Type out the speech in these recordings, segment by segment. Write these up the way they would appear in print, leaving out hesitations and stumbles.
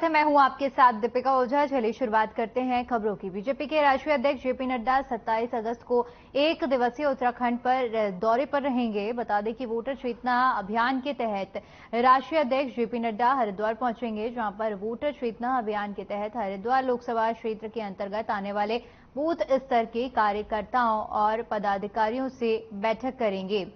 है, मैं हूं आपके साथ दीपिका ओझा। चलिए शुरुआत करते हैं खबरों की। बीजेपी के राष्ट्रीय अध्यक्ष जेपी नड्डा 27 अगस्त को एक दिवसीय उत्तराखंड पर दौरे पर रहेंगे। बता दें कि वोटर चेतना अभियान के तहत राष्ट्रीय अध्यक्ष जेपी नड्डा हरिद्वार पहुंचेंगे, जहां पर वोटर चेतना अभियान के तहत हरिद्वार लोकसभा क्षेत्र के अंतर्गत आने वाले बूथ स्तर के कार्यकर्ताओं और पदाधिकारियों से बैठक करेंगे।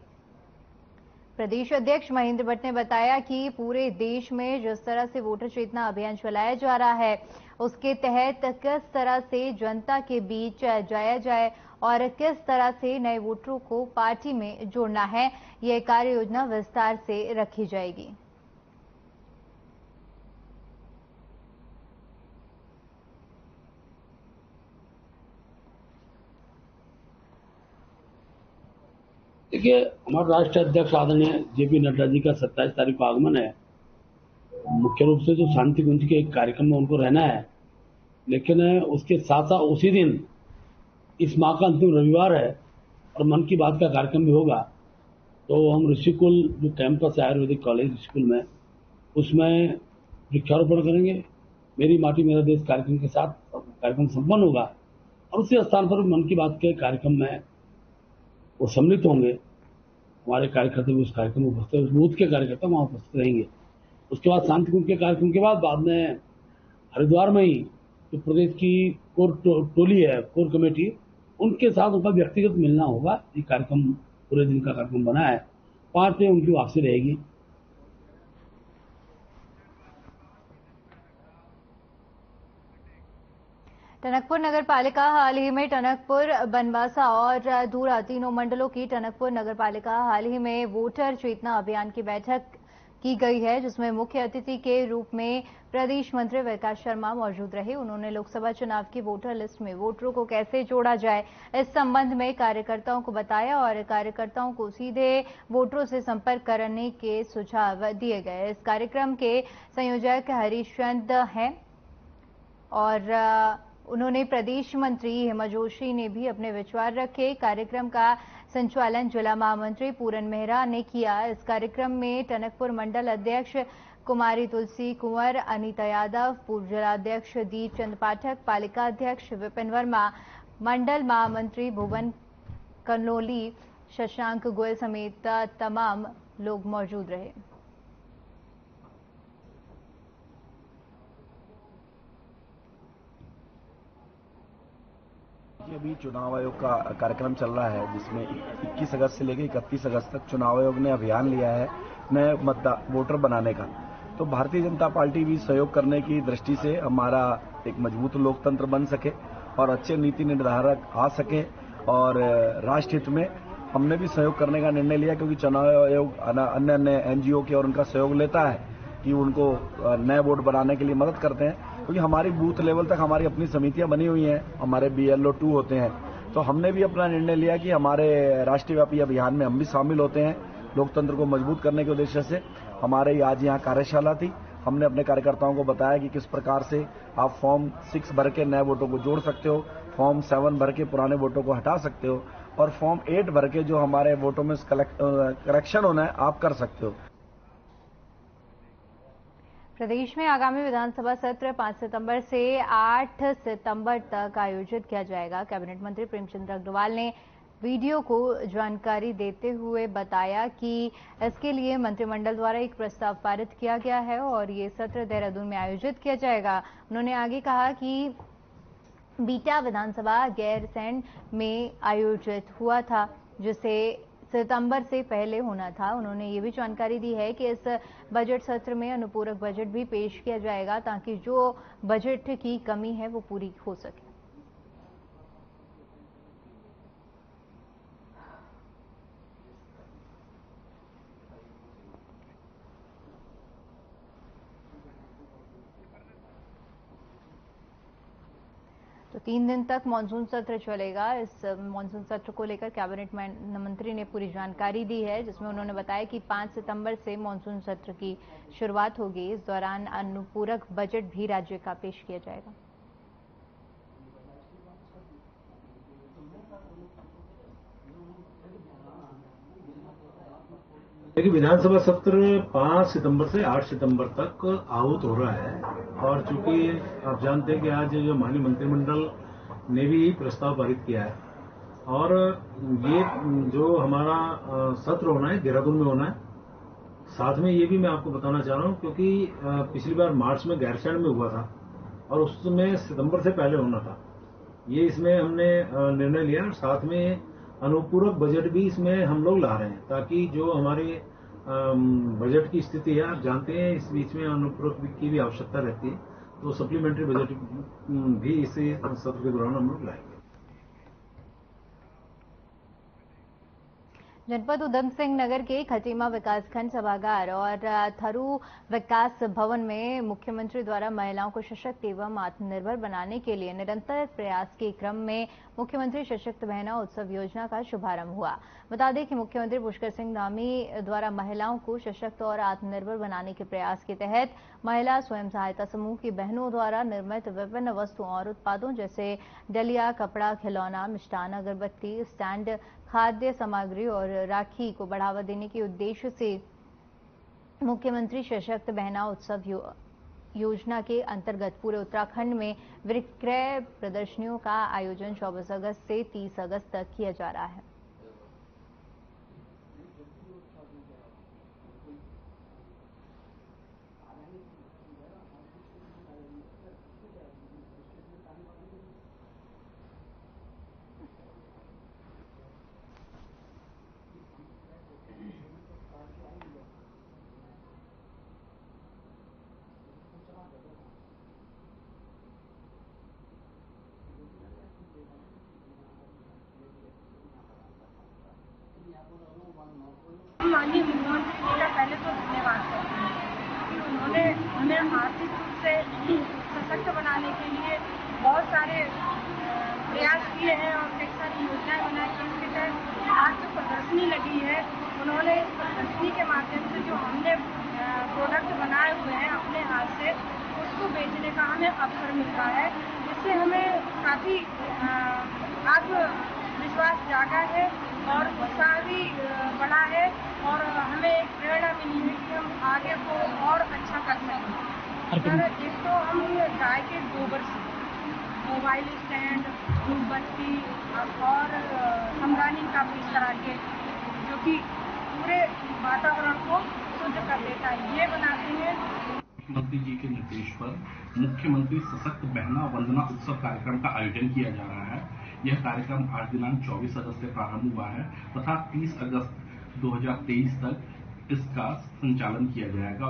प्रदेश अध्यक्ष महेंद्र भट्ट ने बताया कि पूरे देश में जिस तरह से वोटर चेतना अभियान चलाया जा रहा है, उसके तहत किस तरह से जनता के बीच जाया जाए और किस तरह से नए वोटरों को पार्टी में जोड़ना है, यह कार्य योजना विस्तार से रखी जाएगी। देखिए, हमारे राष्ट्रीय अध्यक्ष आदरणीय जेपी नड्डा जी का 27 तारीख को आगमन है। मुख्य रूप से जो शांति कुंज के एक कार्यक्रम में उनको रहना है, लेकिन उसके साथ साथ उसी दिन इस माह का अंतिम रविवार है और मन की बात का कार्यक्रम भी होगा। तो हम ऋषिकुल जो कैंपस है आयुर्वेदिक कॉलेज स्कूल में, उसमें वृक्षारोपण करेंगे। मेरी माटी मेरा देश कार्यक्रम के साथ कार्यक्रम संपन्न होगा और उसी स्थान पर मन की बात के कार्यक्रम में वो सम्मिलित होंगे। हमारे कार्यकर्ता भी उस कार्यक्रम में उपस्थित, बूथ के कार्यकर्ता वहां उपस्थित रहेंगे। उसके बाद शांति कुंज के कार्यक्रम के बाद में हरिद्वार में ही जो प्रदेश की कोर टोली है, कोर कमेटी, उनके साथ उनका व्यक्तिगत मिलना होगा। ये कार्यक्रम पूरे दिन का कार्यक्रम बना है। 5 बजे उनकी वापसी रहेगी। टनकपुर नगर पालिका हाल ही में टनकपुर, बनवासा और धूरा तीनों मंडलों की टनकपुर नगर पालिका हाल ही में वोटर चेतना अभियान की बैठक की गई है, जिसमें मुख्य अतिथि के रूप में प्रदेश मंत्री विकास शर्मा मौजूद रहे। उन्होंने लोकसभा चुनाव की वोटर लिस्ट में वोटरों को कैसे जोड़ा जाए, इस संबंध में कार्यकर्ताओं को बताया और कार्यकर्ताओं को सीधे वोटरों से संपर्क करने के सुझाव दिए गए। इस कार्यक्रम के संयोजक हरीश चंद हैं और उन्होंने प्रदेश मंत्री हेमा जोशी ने भी अपने विचार रखे। कार्यक्रम का संचालन जिला महामंत्री पूरन मेहरा ने किया। इस कार्यक्रम में टनकपुर मंडल अध्यक्ष कुमारी तुलसी कुंवर, अनीता यादव, पूर्व जिलाध्यक्ष दीप चंद पाठक, पालिका अध्यक्ष विपिन वर्मा, मंडल महामंत्री भुवन कनोली, शशांक गोयल समेत तमाम लोग मौजूद रहे। अभी चुनाव आयोग का कार्यक्रम चल रहा है, जिसमें 21 अगस्त से लेकर 31 अगस्त तक चुनाव आयोग ने अभियान लिया है नए वोटर बनाने का। तो भारतीय जनता पार्टी भी सहयोग करने की दृष्टि से हमारा एक मजबूत लोकतंत्र बन सके और अच्छे नीति निर्धारक आ सके और राष्ट्र हित में हमने भी सहयोग करने का निर्णय लिया, क्योंकि चुनाव आयोग अन्य अन्य एनजीओ के और उनका सहयोग लेता है कि उनको नए वोट बनाने के लिए मदद करते हैं, क्योंकि हमारी बूथ लेवल तक हमारी अपनी समितियां बनी हुई हैं, हमारे BLO 2 होते हैं। तो हमने भी अपना निर्णय लिया कि हमारे राष्ट्रव्यापी अभियान में हम भी शामिल होते हैं। लोकतंत्र को मजबूत करने के उद्देश्य से हमारे आज यहाँ कार्यशाला थी। हमने अपने कार्यकर्ताओं को बताया कि किस प्रकार से आप फॉर्म 6 भर के नए वोटों को जोड़ सकते हो, फॉर्म 7 भर के पुराने वोटों को हटा सकते हो और फॉर्म 8 भर के जो हमारे वोटों में करेक्शन होना है आप कर सकते हो। प्रदेश में आगामी विधानसभा सत्र 5 सितंबर से 8 सितंबर तक आयोजित किया जाएगा। कैबिनेट मंत्री प्रेमचंद अग्रवाल ने वीडियो को जानकारी देते हुए बताया कि इसके लिए मंत्रिमंडल द्वारा एक प्रस्ताव पारित किया गया है और ये सत्र देहरादून में आयोजित किया जाएगा। उन्होंने आगे कहा कि बीटा विधानसभा गैरसैंण में आयोजित हुआ था, जिसे सितंबर से पहले होना था। उन्होंने ये भी जानकारी दी है कि इस बजट सत्र में अनुपूरक बजट भी पेश किया जाएगा, ताकि जो बजट की कमी है वो पूरी हो सके। तो 3 दिन तक मानसून सत्र चलेगा। इस मानसून सत्र को लेकर कैबिनेट मंत्री ने पूरी जानकारी दी है, जिसमें उन्होंने बताया कि 5 सितंबर से मानसून सत्र की शुरुआत होगी। इस दौरान अनुपूरक बजट भी राज्य का पेश किया जाएगा। देखिए, विधानसभा सत्र 5 सितंबर से 8 सितंबर तक आहूत हो रहा है और चूंकि आप जानते हैं कि आज जो माननीय मंत्रिमंडल ने भी प्रस्ताव पारित किया है और ये जो हमारा सत्र होना है देहरादून में होना है। साथ में ये भी मैं आपको बताना चाह रहा हूँ क्योंकि पिछली बार मार्च में गैरसैंण में हुआ था और उसमें सितंबर से पहले होना था। ये इसमें हमने निर्णय लिया और साथ में अनुपूरक बजट भी इसमें हम लोग ला रहे हैं ताकि जो हमारे बजट की स्थिति है, आप जानते हैं इस बीच में अनुपूरक की भी आवश्यकता रहती है, तो सप्लीमेंट्री बजट भी इसी सत्र के दौरान हम लोग लाएंगे। जनपद उधम सिंह नगर के खटीमा विकासखंड सभागार और थरू विकास भवन में मुख्यमंत्री द्वारा महिलाओं को सशक्त एवं आत्मनिर्भर बनाने के लिए निरंतर प्रयास के क्रम में मुख्यमंत्री सशक्त बहना उत्सव योजना का शुभारंभ हुआ। बता दें कि मुख्यमंत्री पुष्कर सिंह धामी द्वारा महिलाओं को सशक्त और आत्मनिर्भर बनाने के प्रयास के तहत महिला स्वयं सहायता समूह की बहनों द्वारा निर्मित विभिन्न वस्तुओं और उत्पादों जैसे डलिया, कपड़ा, खिलौना, मिष्टान, अगरबत्ती, स्टैंड, खाद्य सामग्री और राखी को बढ़ावा देने के उद्देश्य से मुख्यमंत्री सशक्त बहना उत्सव योजना के अंतर्गत पूरे उत्तराखंड में विक्रय प्रदर्शनियों का आयोजन 24 अगस्त से 30 अगस्त तक किया जा रहा है। माननीय मुख्यमंत्री जी का पहले तो धन्यवाद करते हैं कि उन्होंने हमें आर्थिक रूप से सशक्त बनाने के लिए बहुत सारे प्रयास किए हैं और कई सारी योजनाएं बनाई हैं। इसके तहत आज जो प्रदर्शनी लगी है, उन्होंने इस प्रदर्शनी के माध्यम से जो हमने प्रोडक्ट बनाए हुए हैं अपने हाथ से, उसको बेचने का हमें अवसर मिलता है, जिससे हमें काफ़ी आत्मविश्वास जागा है और उत्साह भी बढ़ा है और हमें एक प्रेरणा मिली है कि हम आगे को और अच्छा कर सकें। सर, एक तो हम गाय के गोबर से मोबाइल स्टैंड, धूपबत्ती और समरानी का भी इस तरह के जो कि पूरे वातावरण को शुद्ध कर देता है, ये बनाते हैं। मुख्यमंत्री जी के निर्देश पर मुख्यमंत्री सशक्त बहना वंदना उत्सव कार्यक्रम का आयोजन किया जा रहा है। यह कार्यक्रम आज दिनांक 24 अगस्त से प्रारंभ हुआ है तथा 30 अगस्त 2023 तक इसका संचालन किया जाएगा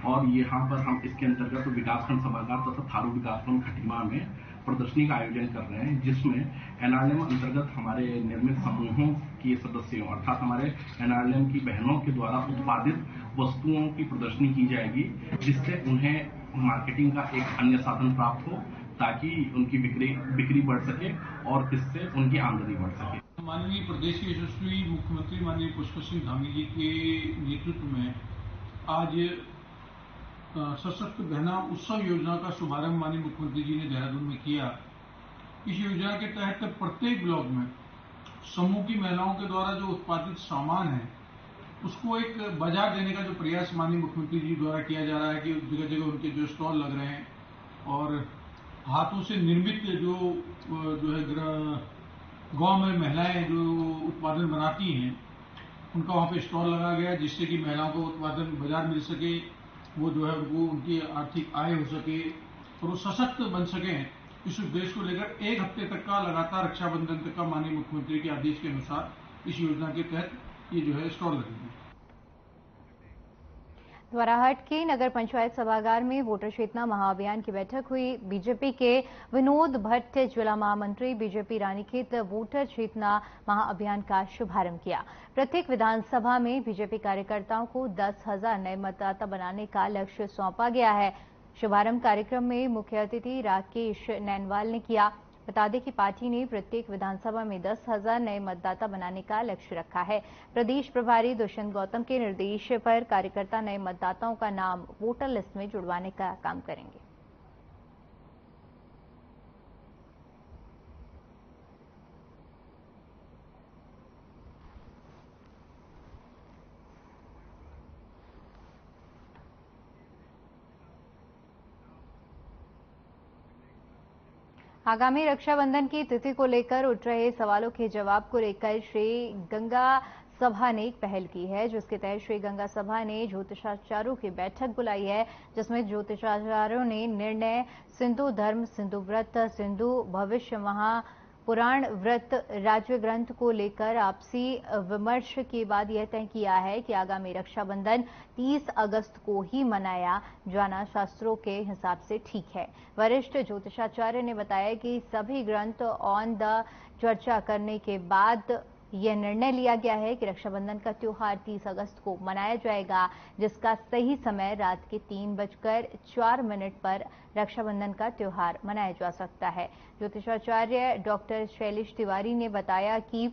और यहाँ पर हम इसके अंतर्गत विकासखंड सभागार तथा थारू विकासखंड खटीमा में प्रदर्शनी का आयोजन कर रहे हैं, जिसमें एनआरएलएम अंतर्गत हमारे निर्मित समूहों के सदस्यों अर्थात हमारे एनआरएलएम की बहनों के द्वारा उत्पादित वस्तुओं की प्रदर्शनी की जाएगी, जिससे उन्हें मार्केटिंग का एक अन्य साधन प्राप्त हो ताकि उनकी बिक्री बढ़ सके और इससे उनकी आमदनी बढ़ सके। माननीय प्रदेश के यशस्वी मुख्यमंत्री माननीय पुष्कर सिंह धामी जी के नेतृत्व में आज सशक्त बहना उत्सव योजना का शुभारंभ माननीय मुख्यमंत्री जी ने देहरादून में किया। इस योजना के तहत प्रत्येक ब्लॉक में समूह की महिलाओं के द्वारा जो उत्पादित सामान है उसको एक बाजार देने का जो प्रयास माननीय मुख्यमंत्री जी द्वारा किया जा रहा है कि जगह जगह उनके जो स्टॉल लग रहे हैं और हाथों से निर्मित जो है गांव में महिलाएं जो उत्पादन बनाती हैं उनका वहाँ पे स्टॉल लगा गया, जिससे कि महिलाओं को उत्पादन बाजार मिल सके, वो जो है वो उनकी आर्थिक आय हो सके और वो सशक्त बन सकें। इस उद्देश्य को लेकर एक हफ्ते तक का लगातार रक्षाबंधन तक का माननीय मुख्यमंत्री के आदेश के अनुसार इस योजना के तहत ये जो है स्टॉल लगेंगे। द्वाराहाट के नगर पंचायत सभागार में वोटर चेतना महाअभियान की बैठक हुई। बीजेपी के विनोद भट्ट जिला महामंत्री बीजेपी रानीखेत वोटर चेतना महाअभियान का शुभारंभ किया। प्रत्येक विधानसभा में बीजेपी कार्यकर्ताओं को 10,000 नए मतदाता बनाने का लक्ष्य सौंपा गया है। शुभारंभ कार्यक्रम में मुख्य अतिथि राकेश नैनवाल ने किया। बता दें कि पार्टी ने प्रत्येक विधानसभा में 10,000 नए मतदाता बनाने का लक्ष्य रखा है। प्रदेश प्रभारी दुष्यंत गौतम के निर्देश पर कार्यकर्ता नए मतदाताओं का नाम वोटर लिस्ट में जुड़वाने का काम करेंगे। आगामी रक्षाबंधन की तिथि को लेकर उठ रहे सवालों के जवाब को लेकर श्री गंगा सभा ने एक पहल की है, जिसके तहत श्री गंगा सभा ने ज्योतिषाचार्यों की बैठक बुलाई है, जिसमें ज्योतिषाचार्यों ने निर्णय सिंधु धर्म, सिंधु व्रत, सिंधु भविष्य महापुराण व्रत, राज्य ग्रंथ को लेकर आपसी विमर्श के बाद यह तय किया है कि आगामी रक्षाबंधन 30 अगस्त को ही मनाया जाना शास्त्रों के हिसाब से ठीक है। वरिष्ठ ज्योतिषाचार्य ने बताया कि सभी ग्रंथ ऑन द चर्चा करने के बाद यह निर्णय लिया गया है कि रक्षाबंधन का त्योहार 30 अगस्त को मनाया जाएगा, जिसका सही समय रात के 3:04 पर रक्षाबंधन का त्योहार मनाया जा सकता है। ज्योतिषाचार्य डॉक्टर शैलेश तिवारी ने बताया कि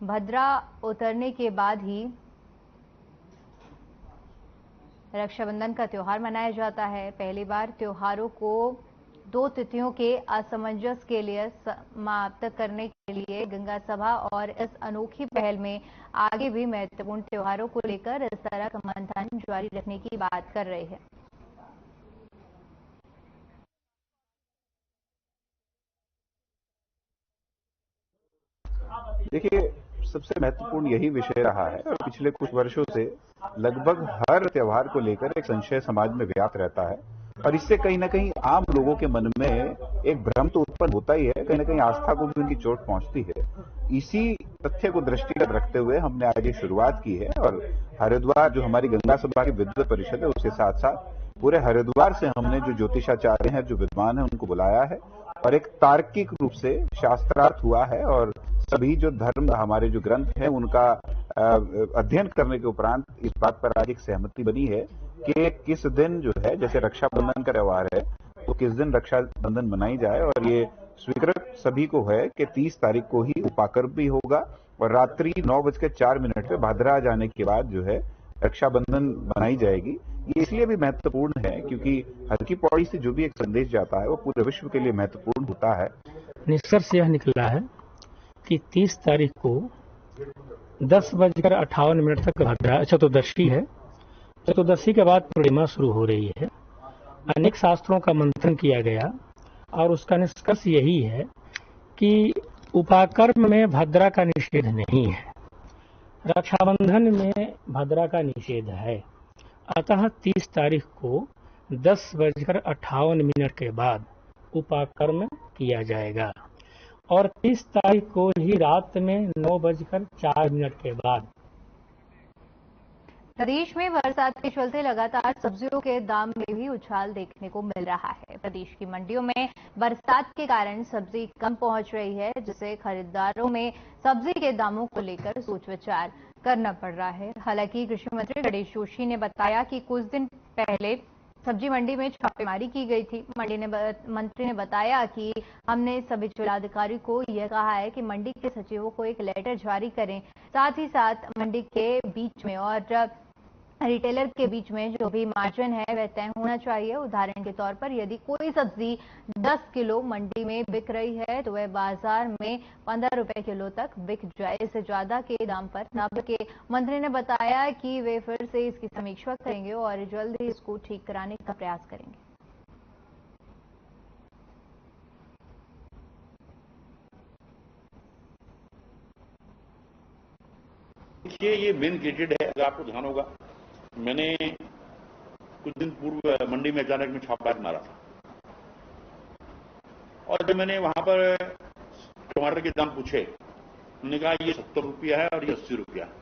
भद्रा उतरने के बाद ही रक्षाबंधन का त्योहार मनाया जाता है। पहली बार त्योहारों को 2 तिथियों के असमंजस के लिए समाप्त करने के लिए गंगा सभा और इस अनोखी पहल में आगे भी महत्वपूर्ण त्योहारों को लेकर इस तरह का मंथन जारी रखने की बात कर रहे हैं। देखिए, सबसे महत्वपूर्ण यही विषय रहा है और पिछले कुछ वर्षों से लगभग हर त्योहार को लेकर एक संशय समाज में व्याप्त रहता है और इससे कहीं ना कहीं आम लोगों के मन में एक भ्रम तो उत्पन्न होता ही है, कहीं ना कहीं आस्था को भी उनकी चोट पहुंचती है। इसी तथ्य को दृष्टिगत रखते हुए हमने आज ये शुरुआत की है और हरिद्वार जो हमारी गंगा सभा की विद्वत परिषद है उसके साथ साथ पूरे हरिद्वार से हमने जो ज्योतिषाचार्य हैं, जो विद्वान हैं, उनको बुलाया है और एक तार्किक रूप से शास्त्रार्थ हुआ है और सभी जो धर्म हमारे जो ग्रंथ हैं उनका अध्ययन करने के उपरांत इस बात पर आज एक सहमति बनी है कि किस दिन जो है, जैसे रक्षाबंधन का त्योहार है तो किस दिन रक्षाबंधन मनाई जाए और ये स्वीकृत सभी को है कि 30 तारीख को ही उपाकर्म भी होगा और रात्रि 9:04 पे भाद्रा जाने के बाद जो है रक्षाबंधन मनाई जाएगी। ये इसलिए भी महत्वपूर्ण है क्योंकि हल्की पौड़ी से जो भी एक संदेश जाता है वो पूरे विश्व के लिए महत्वपूर्ण होता है। निष्कर्ष यह निकला है कि 30 तारीख को 10:58 तक भाद्रा चतुर्दशी है। चतुर्दशी के बाद पूर्णिमा शुरू हो रही है। अनेक शास्त्रों का मंथन किया गया और उसका निष्कर्ष यही है कि उपाकर्म में भद्रा का निषेध नहीं है, रक्षाबंधन में भद्रा का निषेध है। अतः 30 तारीख को 10:58 के बाद उपाकर्म किया जाएगा और 30 तारीख को ही रात में 9:04 के बाद। प्रदेश में बरसात के चलते लगातार सब्जियों के दाम में भी उछाल देखने को मिल रहा है। प्रदेश की मंडियों में बरसात के कारण सब्जी कम पहुंच रही है, जिससे खरीदारों में सब्जी के दामों को लेकर सोच विचार करना पड़ रहा है। हालांकि कृषि मंत्री गणेश जोशी ने बताया कि कुछ दिन पहले सब्जी मंडी में छापेमारी की गई थी। मंत्री ने बताया कि हमने सभी जिलाधिकारी को यह कहा है कि मंडी के सचिवों को एक लेटर जारी करें, साथ ही साथ मंडी के बीच में और रिटेलर के बीच में जो भी मार्जिन है वह तय होना चाहिए। उदाहरण के तौर पर यदि कोई सब्जी 10 किलो मंडी में बिक रही है तो वह बाजार में 15 रुपए किलो तक बिक जाए, इससे ज्यादा के दाम पर न बिके। मंत्री ने बताया कि वे फिर से इसकी समीक्षा करेंगे और जल्द ही इसको ठीक कराने का प्रयास करेंगे। देखिए, ये मेन गेटेड है। अगर आपको ध्यान होगा, मैंने कुछ दिन पूर्व मंडी में अचानक में छापा मारा था और जब मैंने वहां पर टमाटर के दाम पूछे, उन्होंने कहा ये 70 रुपया है और ये 80 रुपया है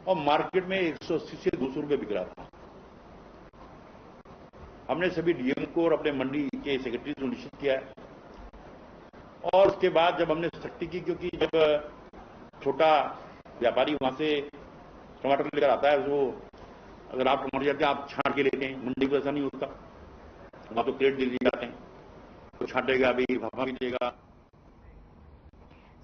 और मार्केट में 180 से 200 रुपये बिक रहा था। हमने सभी डीएम को और अपने मंडी के सेक्रेटरी को निश्चित किया है और उसके बाद जब हमने सख्ती की, क्योंकि जब छोटा व्यापारी वहां से टमाटर लेकर आता है, वो अगर आप टमाटर जाते हैं आप छांट के लेते हैं, मंडी को ऐसा नहीं होता, वहां तो क्रेट दे दिए जाते हैं, तो छांटेगा भी, भापा भी देगा।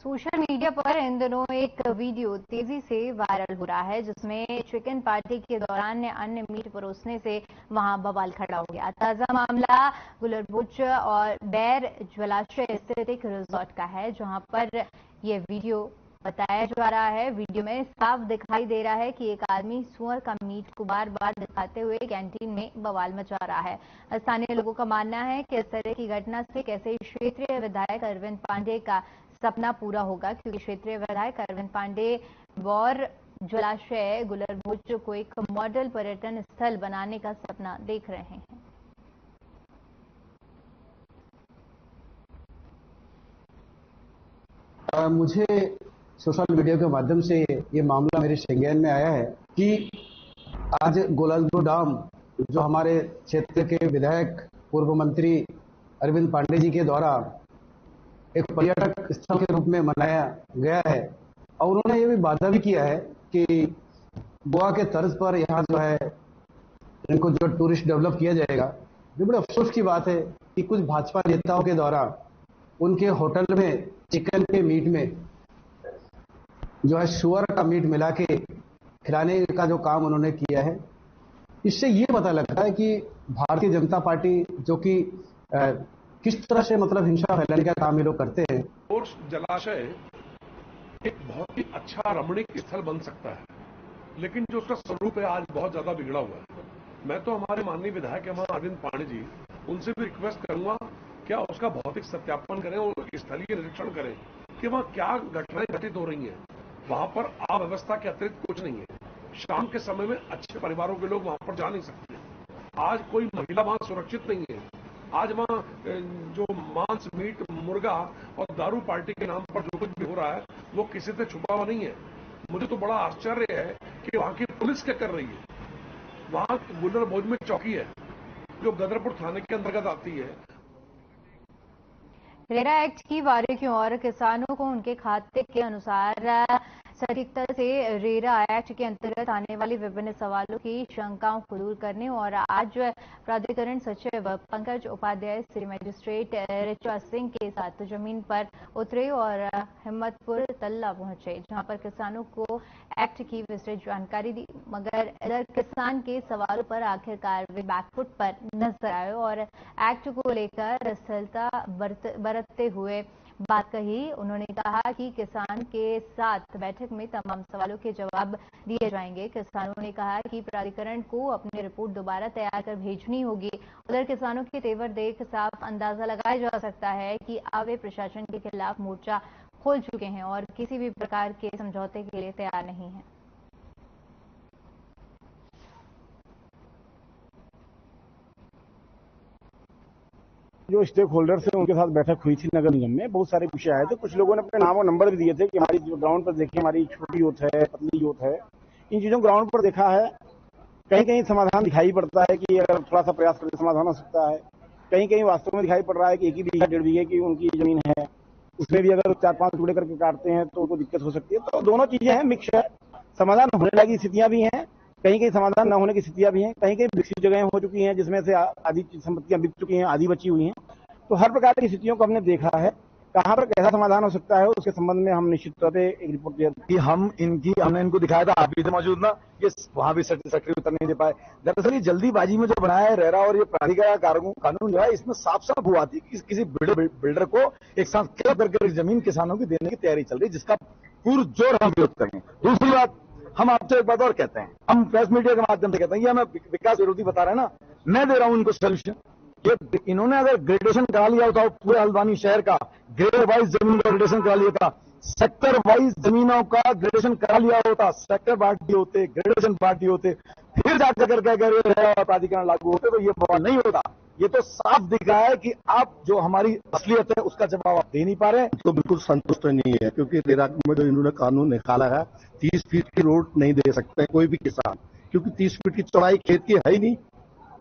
सोशल मीडिया पर इन दिनों एक वीडियो तेजी से वायरल हो रहा है, जिसमें चिकन पार्टी के दौरान अन्य मीट परोसने से वहां बवाल खड़ा हो गया। ताजा मामला गुलरबुच और बैर जलाशय स्थित एक रिजॉर्ट का है, जहां पर यह वीडियो बताया जा रहा है। वीडियो में साफ दिखाई दे रहा है कि एक आदमी सुअर का मीट को बार बार दिखाते हुए कैंटीन में बवाल मचा रहा है। स्थानीय लोगों का मानना है कि इस तरह की घटना से कैसे क्षेत्रीय विधायक अरविंद पांडे का सपना पूरा होगा, क्योंकि क्षेत्रीय विधायक अरविंद पांडे बौर जलाशय गुलरभुज को एक मॉडल पर्यटन स्थल बनाने का सपना देख रहे हैं। मुझे सोशल मीडिया के माध्यम से ये मामला मेरे संज्ञान में आया है कि आज गोलरभुज डैम जो हमारे क्षेत्र के विधायक पूर्व मंत्री अरविंद पांडे जी के द्वारा एक पर्यटक स्थल के रूप में मनाया गया है, और उन्होंने ये भी वादा भी किया है कि गोवा के तर्ज पर यहाँ जो है इनको जो टूरिस्ट डेवलप किया जाएगा। जो बड़े अफसोस की बात है कि कुछ भाजपा नेताओं के द्वारा उनके होटल में चिकन के मीट में जो है सुअर का मीट मिला के खिलाने का जो काम उन्होंने किया है, इससे ये पता लगता है कि भारतीय जनता पार्टी जो कि किस तरह से मतलब हिंसा फैलाने का काम ये लोग करते हैं। और जलाशय एक बहुत ही अच्छा रमणीक स्थल बन सकता है, लेकिन जो उसका स्वरूप है आज बहुत ज्यादा बिगड़ा हुआ है। मैं तो हमारे माननीय विधायक अरविंद पांडे जी, उनसे भी रिक्वेस्ट करूंगा क्या उसका भौतिक सत्यापन करें और स्थलीय निरीक्षण करें कि वहां क्या घटनाएं घटित हो रही हैं। वहां पर अव्यवस्था के अतिरिक्त कुछ नहीं है। शाम के समय में अच्छे परिवारों के लोग वहां पर जा नहीं सकते। आज कोई महिला वहां सुरक्षित नहीं है। आज वहां जो मांस, मीट, मुर्गा और दारू पार्टी के नाम पर जो कुछ भी हो रहा है वो किसी से छुपा हुआ नहीं है। मुझे तो बड़ा आश्चर्य है कि वहां की पुलिस क्या कर रही है। वहां गुलरभुज में चौकी है जो गदरपुर थाने के अंतर्गत आती है। रेरा एक्ट की बारीकियों और किसानों को उनके खाते के अनुसार सटीकता से रेरा एक्ट के अंतर्गत आने वाली विभिन्न सवालों की शंकाओं को दूर करने और आज प्राधिकरण सचिव पंकज उपाध्याय सिटी मजिस्ट्रेट ऋचा सिंह के साथ जमीन पर उतरे और हिम्मतपुर तल्ला पहुंचे, जहां पर किसानों को एक्ट की विस्तृत जानकारी दी। मगर इधर किसान के सवालों पर आखिरकार वे बैकफुट पर नजर आए और एक्ट को लेकर स्थिरता बरतते हुए बात कही। उन्होंने कहा कि किसान के साथ बैठक में तमाम सवालों के जवाब दिए जाएंगे। किसानों ने कहा कि प्राधिकरण को अपनी रिपोर्ट दोबारा तैयार कर भेजनी होगी। उधर किसानों के तेवर देख साफ अंदाजा लगाया जा सकता है कि अब वे प्रशासन के खिलाफ मोर्चा खोल चुके हैं और किसी भी प्रकार के समझौते के लिए तैयार नहीं है। जो स्टेक होल्डर्स हैं उनके साथ बैठक हुई थी नगर निगम में, बहुत सारे विषय आए थे। कुछ लोगों ने अपने नाम और नंबर भी दिए थे कि हमारी जो ग्राउंड पर देखिए हमारी छोटी यूथ है, पतली यूथ है। इन चीजों ग्राउंड पर देखा है, कहीं कहीं समाधान दिखाई पड़ता है कि अगर थोड़ा सा प्रयास करके समाधान हो सकता है। कहीं कहीं वास्तव में दिखाई पड़ रहा है कि 1 बीघा 1.5 बीघे की उनकी जमीन है, उसमें भी अगर 4-5 टुकड़े करके काटते हैं तो उनको दिक्कत हो सकती है। तो दोनों चीजें हैं, मिक्स है। समाधान होने लगी स्थितियां भी हैं, कहीं कहीं समाधान न होने की स्थितियां भी हैं, कहीं कहीं विकसित जगहें हो चुकी हैं जिसमें से आधी संपत्तियां बिक चुकी हैं, आधी बची हुई हैं। तो हर प्रकार की स्थितियों को हमने देखा है, कहां पर कैसा समाधान हो सकता है उसके संबंध में हम निश्चित तौर पर एक रिपोर्ट दिया कि हमने इनको दिखाया था। आप भी थे मौजूद ना, ये वहां भी सक्रिय उत्तर नहीं दे पाए। दरअसल ये जल्दीबाजी में जो बनाया है रेरा और ये प्राधिकरण कानून जो है, इसमें साफ साफ हुआ थी कि किसी बिल्डर को एक साथ क्लब करके जमीन किसानों की देने की तैयारी चल रही है, जिसका पुरजोर हम विरोध करेंगे। दूसरी बात, हम आपसे एक बात और कहते हैं, हम प्रेस मीडिया के माध्यम से कहते हैं, ये हमें विकास विरोधी बता रहे हैं ना, मैं दे रहा हूं इनको सोल्यूशन। ये इन्होंने अगर ग्रेडेशन करा लिया होता पूरे हल्द्वानी शहर का, ग्रेड वाइज जमीन का ग्रेडेशन करा लिया था, सेक्टर वाइज जमीनों का ग्रेडेशन करा लिया होता, सेक्टर बांट दिए होते, ग्रेडेशन बांट दिए होते, फिर जाकर करके अगर प्राधिकरण लागू होते तो ये बवाल नहीं होता। ये तो साफ दिख रहा है कि आप जो हमारी असलियत है उसका जवाब आप दे नहीं पा रहे हैं। तो बिल्कुल संतुष्ट नहीं है, क्योंकि रेरा में जो इन्होंने कानून निकाला है 30 फीट की रोड नहीं दे सकते कोई भी किसान, क्योंकि 30 फीट की चौड़ाई खेत की है ही नहीं,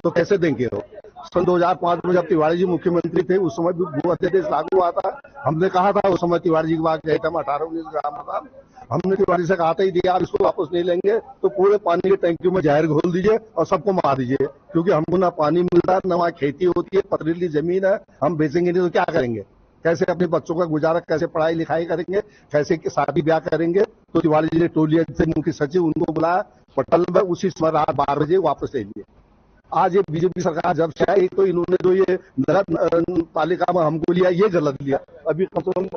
तो कैसे देंगे वो। सन 2005 में जब तिवारी जी मुख्यमंत्री थे उस समय भी भू अध्यादेश लागू हुआ था। हमने कहा था उस समय तिवारी जी के पास गए थे, हम 18-19 ग्राम था, हमने तिवारी से कहा था यदि आप इसको वापस नहीं लेंगे तो पूरे पानी की टैंकियों में जहर घोल दीजिए और सबको मार दीजिए, क्योंकि हमको ना पानी मिलता है, ना वहाँ खेती होती है, पथरीली जमीन है, हम बेचेंगे नहीं तो क्या करेंगे, कैसे अपने बच्चों का गुजारा, कैसे पढ़ाई लिखाई करेंगे, कैसे शादी ब्याह करेंगे। तो तिवारी जी ने टोलिया से मुख्य सचिव उनको बुलाया पटल में, उसी समय रात 12 बजे वापस ले लिए। आज ये बीजेपी सरकार जब से आई तो इन्होंने जो ये नगर पालिका में हमको लिया ये गलत लिया। अभी कम से कम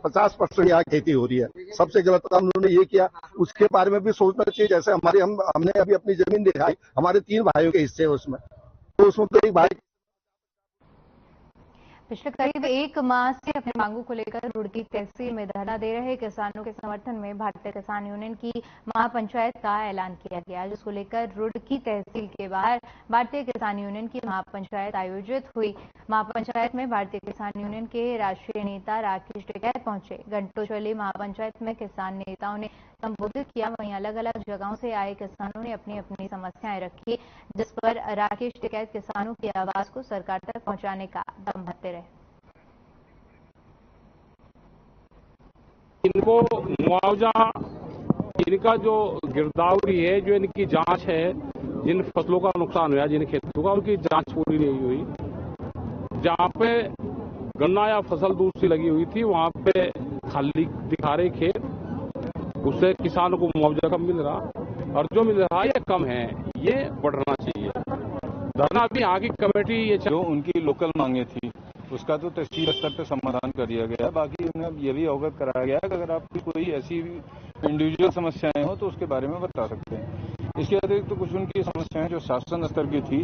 50% यहाँ खेती हो रही है, सबसे गलत काम उन्होंने ये किया। उसके बारे में भी सोचना चाहिए। जैसे हमने अभी अपनी जमीन दिखाई, हमारे 3 भाइयों के हिस्से है उसमें, तो उसमें तो एक भाई पिछले करीब 1 माह से अपनी मांगों को लेकर रुड़की तहसील में धरना दे रहे किसानों के समर्थन में भारतीय किसान यूनियन की महापंचायत का ऐलान किया गया, जिसको लेकर रुड़की तहसील के बाहर भारतीय किसान यूनियन की महापंचायत आयोजित हुई। महापंचायत में भारतीय किसान यूनियन के राष्ट्रीय नेता राकेश टिकैत पहुंचे। घंटों चली महापंचायत में किसान नेताओं ने संबोधित किया। वहीं अलग अलग जगहों से आए किसानों ने अपनी अपनी समस्याएं रखी, जिस पर राकेश टिकैत किसानों की आवाज को सरकार तक पहुंचाने का दम भरते रहे। इनको मुआवजा, इनका जो गिरदावरी है, जो इनकी जांच है, जिन फसलों का नुकसान हुआ, जिन खेतों का, उनकी जांच पूरी नहीं हुई। जहां पे गन्ना या फसल दूसरी लगी हुई थी वहां पे खाली दिखा रहे खेत, उससे किसानों को मुआवजा कम मिल रहा, और जो मिल रहा है ये कम है, ये बढ़ना चाहिए। धरना अभी आगे कमेटी ये जो उनकी लोकल मांगे थी उसका तो तहसील स्तर पर समाधान कर दिया गया। बाकी उन्हें ये भी अवगत कराया गया कि अगर आपकी कोई ऐसी इंडिविजुअल समस्याएं हो तो उसके बारे में बता सकते हैं। इसके अतिरिक्त तो कुछ उनकी समस्याएं जो शासन स्तर की थी,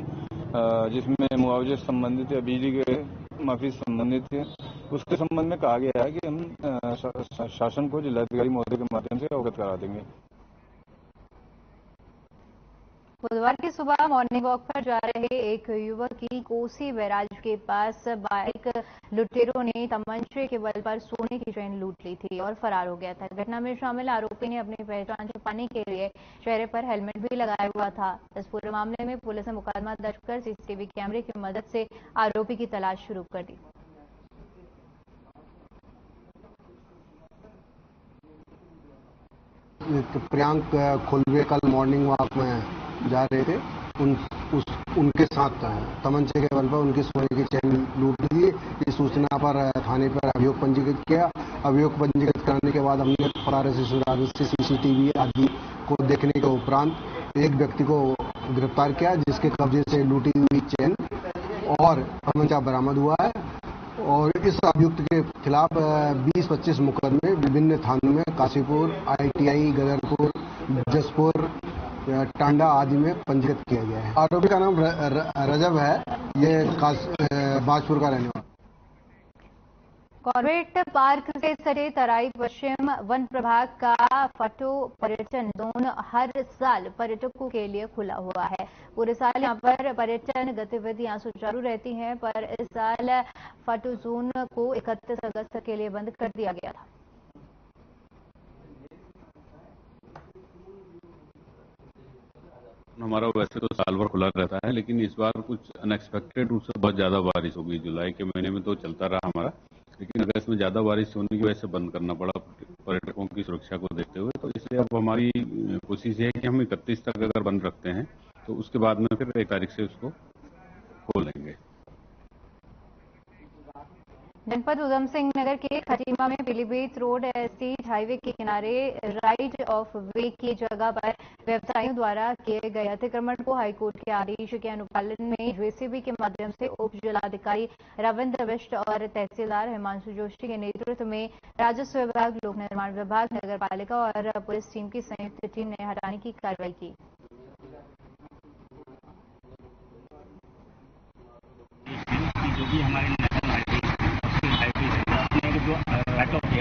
जिसमें मुआवजे से संबंधित या बिजली के माफी से संबंधित थे, उसके संबंध में कहा गया है कि हम शासन को जिलाधिकारी महोदय के माध्यम से अवगत करा देंगे। बुधवार की सुबह मॉर्निंग वॉक पर जा रहे एक युवक की कोसी बैराज के पास बाइक लुटेरों ने तमंचे के बल पर सोने की चेन लूट ली थी और फरार हो गया था। घटना में शामिल आरोपी ने अपनी पहचान छुपाने के लिए चेहरे पर हेलमेट भी लगाया हुआ था। इस पूरे मामले में पुलिस ने मुकदमा दर्ज कर सीसीटीवी कैमरे की मदद से आरोपी की तलाश शुरू कर दी। प्रियांक खोलवे कल मॉर्निंग वॉक में जा रहे थे, उनके साथ तमंचे के बल पर उनकी सोने की चेन लूट ली। इस सूचना पर थाने पर अभियोग पंजीकृत किया। अभियोग पंजीकृत करने के बाद हमने फरार से सीसीटीवी आदि को देखने के उपरांत एक व्यक्ति को गिरफ्तार किया, जिसके कब्जे से लूटी हुई चेन और तमंचा बरामद हुआ है। और इस अभियुक्त के खिलाफ 20-25 मुकदमे विभिन्न थानों में काशीपुर, ITI, गदरपुर, जसपुर, टांडा आदि में पंजीकृत किया गया है। आरोपी का नाम रजब है, ये बाजपुर का रहने वाला। कॉर्बेट पार्क से सटे तराई पश्चिम वन प्रभाग का फटो पर्यटन जोन हर साल पर्यटकों के लिए खुला हुआ है। पूरे साल यहां पर पर्यटन गतिविधियां सुचारू रहती हैं, पर इस साल फटो जोन को 31 अगस्त के लिए बंद कर दिया गया था। हमारा वैसे तो साल भर खुला रहता है, लेकिन इस बार कुछ अनएक्सपेक्टेड रूप से बहुत ज्यादा बारिश हो गई। जुलाई के महीने में तो चलता रहा हमारा, लेकिन अगस्त में ज्यादा बारिश होने की वजह से बंद करना पड़ा पर्यटकों की सुरक्षा को देखते हुए। तो इसलिए अब हमारी कोशिश है कि हम 31 तक अगर बंद रखते हैं तो उसके बाद में फिर 1 तारीख से उसको खोलेंगे। जनपद उधम सिंह नगर के खटीमा में पीलीभीत रोड स्टेट हाईवे के किनारे राइट ऑफ वे की जगह पर व्यवसायियों द्वारा किए गए अतिक्रमण को हाईकोर्ट के आदेश के अनुपालन में जेसीबी के माध्यम से उप जिलाधिकारी रविंद्र बिष्ट और तहसीलदार हिमांशु जोशी के नेतृत्व में राजस्व विभाग, लोक निर्माण विभाग, नगर पालिका और पुलिस टीम की संयुक्त टीम ने हटाने की कार्रवाई की। जो भी हमारे जो राइट ऑफ वे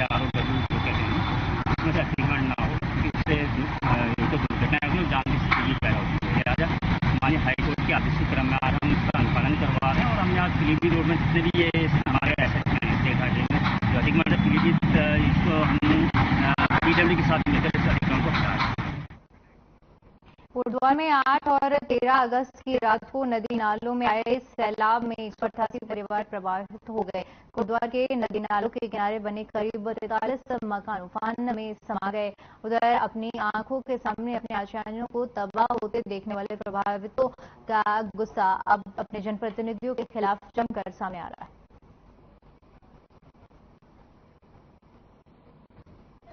उसमें से अतिक्रमण ना हो, इससे तो दुर्घटनाएं हुई, जान की स्थिति पैदा होती है। लिहाजा माननीय हाईकोर्ट के आदेश के क्रम में आज हम इसका अनुपालन करवा रहे हैं और हमने आज पीलीभीत रोड में जितने भी ये हमारे एसेट्स हैं स्टेट हाईवे में जो अतिक्रमण है पीलीभीत, इसको हम PWD के साथ मिलकर इस अतिक्रमण को हटा रहे हैं। कोटद्वार में 8 और 13 अगस्त की रात को नदी नालों में आए सैलाब में 188 परिवार प्रभावित हो गए। कोटद्वार के नदी नालों के किनारे बने करीब 43 मकान उफान में समा गए। उधर अपनी आंखों के सामने अपने आश्रयों को तबाह होते देखने वाले प्रभावितों का गुस्सा अब अपने जनप्रतिनिधियों के खिलाफ जमकर सामने आ रहा है।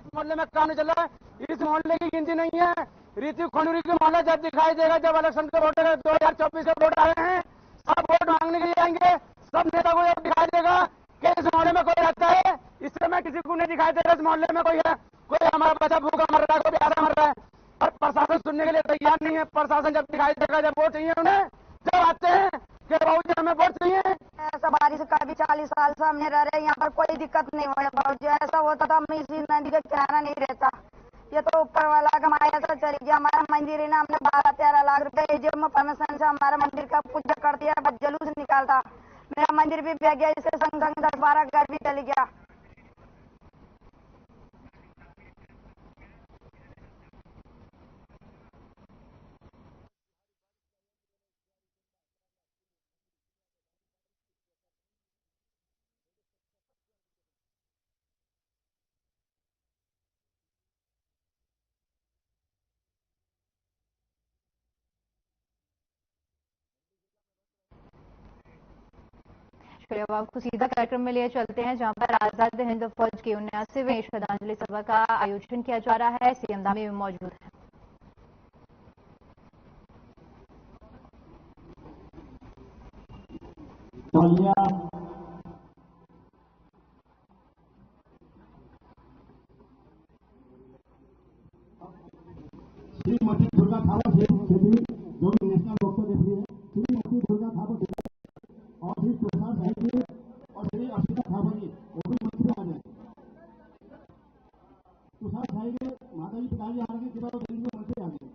मोहल्ले में काम नहीं चल रहा है, इस मोहल्ले की गिनती नहीं है। ऋतिक खंडूरी की मोहल्ला जब दिखाई देगा, जब इलेक्शन के वोट 2024 के वोट आए हैं, सब वोट मांगने के लिए आएंगे, सब नेता को जब दिखाई देगा कि इस मोहल्ले में कोई रहता है। इस समय किसी को नहीं दिखाई दे रहा इस मोहल्ले में कोई है, कोई हमारा बच्चा भूखा मर रहा है, कोई प्यारा मर रहा है, और प्रशासन सुनने के लिए तैयार नहीं है। प्रशासन जब दिखाई देगा, जब वोट चाहिए उन्हें, जब आते हैं कि बाबूजी हमें वोट चाहिए। ऐसा बारिश का भी 40 साल से हमने रह रहे, यहाँ पर कोई दिक्कत नहीं हुआ बाबूजी। ऐसा होता तो हम इसी नदी के किनारा नहीं रहता। ये तो ऊपर वाला का माया से चली गया। हमारा मंदिर है ना, हमने 12-13 लाख रुपए जेब में परमिशन से हमारा मंदिर का पूजा कर दिया, बस जुलूस निकालता। मेरा मंदिर भी बह गया, इसके संग 10-12 घर भी चली गया। चलिए अब आपको सीधा कार्यक्रम में लिए चलते हैं, जहां पर आजाद हिंद फौज की 79वीं श्रद्धांजलि सभा का आयोजन किया जा रहा है। सीएम धामी में मौजूद है। श्रीमती दुर्गा थापा सेठी, जो भी नेशनल लोकसभा deputy है, श्रीमती दुर्गा थापा सेठी और श्री प्रसाद भाई जी और श्री अक्षिता थापा जी, वो भी मंत्री आ जाए। प्रसाद भाई के माता जी पिताजी आ रहे हैं, केवल दिल्ली में मंत्री आ गए।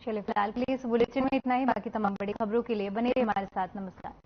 चलिए फिलहाल के लिए इस बुलेटिन में इतना ही। बाकी तमाम बड़ी खबरों के लिए बने रहिए हमारे साथ। नमस्कार।